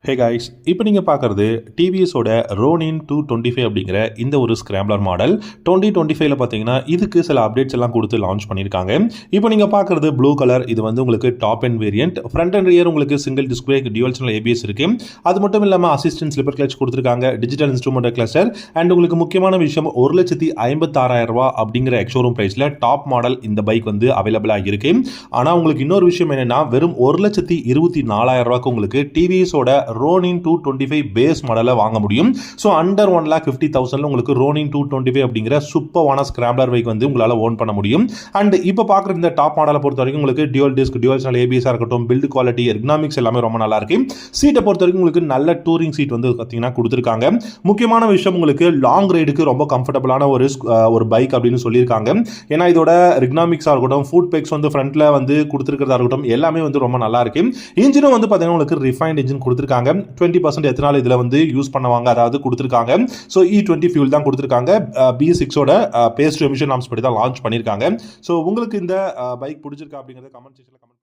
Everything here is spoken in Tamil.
ஹே காய்ஸ், இப்போ நீங்கள் பார்க்குறது டிவிஎஸோட ரோனின் 225 அப்படிங்கிற இந்த ஒரு ஸ்க்ராம்ப்ளர் மாடல் 2025 பார்த்தீங்கன்னா இதுக்கு சில அப்டேட்ஸ் எல்லாம் கொடுத்து லான்ச் பண்ணியிருக்காங்க. இப்போ நீங்கள் பார்க்குறது ப்ளூ கலர். இது வந்து உங்களுக்கு top and variant. Front and rear உங்களுக்கு single display, dual channel ABS இருக்குது. அது மட்டும் இல்லாமல் அசிஸ்டன்ட் ஸ்லிப்பர் கிளச் கொடுத்துருக்காங்க, டிஜிட்டல் இன்ஸ்ட்ருமெண்ட் கிளஸ்டர். அண்ட் உங்களுக்கு முக்கியமான விஷயம் 1,56,000 ரூபா அப்படிங்கிற எக்ஷோரூம் ப்ரைஸில் டாப் மாடல் இந்த பைக் வந்து அவைலபிளாக இருக்குது. ஆனால் உங்களுக்கு இன்னொரு விஷயம் என்னென்னா வெறும் 1,24,000 ரூபாய்க்கு உங்களுக்கு டிவிஎஸோட ரோனின் 225 பேஸ் மாடலை வாங்க முடியும். ஸோ அண்டர் 1,50,000 உங்களுக்கு ரோனின் 225 அப்படிங்கிற சூப்பரான ஸ்கிராம்ப்ளர் பைக் வந்து உங்களால் ஓன் பண்ண முடியும். அண்ட் இப்போ பார்க்குற இந்த டாப் மாடலை பொறுத்த வரைக்கும் உங்களுக்கு டியூவல் டிஸ்க், டியூவல் சேனல் ஏபிஎஸ்ஸாக இருக்கட்டும், பில்ட் குவாலிட்டி, எர்கனாமிக்ஸ் எல்லாமே ரொம்ப நல்லா இருக்கு. சீட்டை பொறுத்த வரைக்கும் உங்களுக்கு நல்ல டூரிங் சீட் வந்து பார்த்தீங்கன்னா கொடுத்துருக்காங்க. முக்கியமான விஷயம் உங்களுக்கு லாங் ரைடுக்கு ரொம்ப கம்ஃபர்டபுளான ஒரு பைக் அப்படின்னு சொல்லியிருக்காங்க. ஏன்னா இதோட எர்கனாமிக்ஸாக இருக்கட்டும், ஃபுட் பேக்ஸ் வந்து ஃப்ரண்ட்ல வந்து கொடுத்துருக்கிறதா இருக்கட்டும், எல்லாமே வந்து ரொம்ப நல்லா இருக்கு. இன்ஜினும் வந்து பார்த்தீங்கன்னா உங்களுக்கு ரிஃபைன்ட் இன்ஜின் கொடுத்துருக்காங்க. 20% எத்தனால் இதில் வந்து யூஸ் பண்ணுவாங்க, அதாவது கொடுத்துருக்காங்க. ஸோ E20 ஃபியூல் தான் கொடுத்துருக்காங்க. B6ஓட பேஸ் டு எமிஷன் நார்ம்ஸ் படி தான் லான்ச் பண்ணியிருக்காங்க. ஸோ உங்களுக்கு இந்த பைக் பிடிச்சிருக்கா அப்படிங்கிறத கமெண்ட் செக்ஷனில்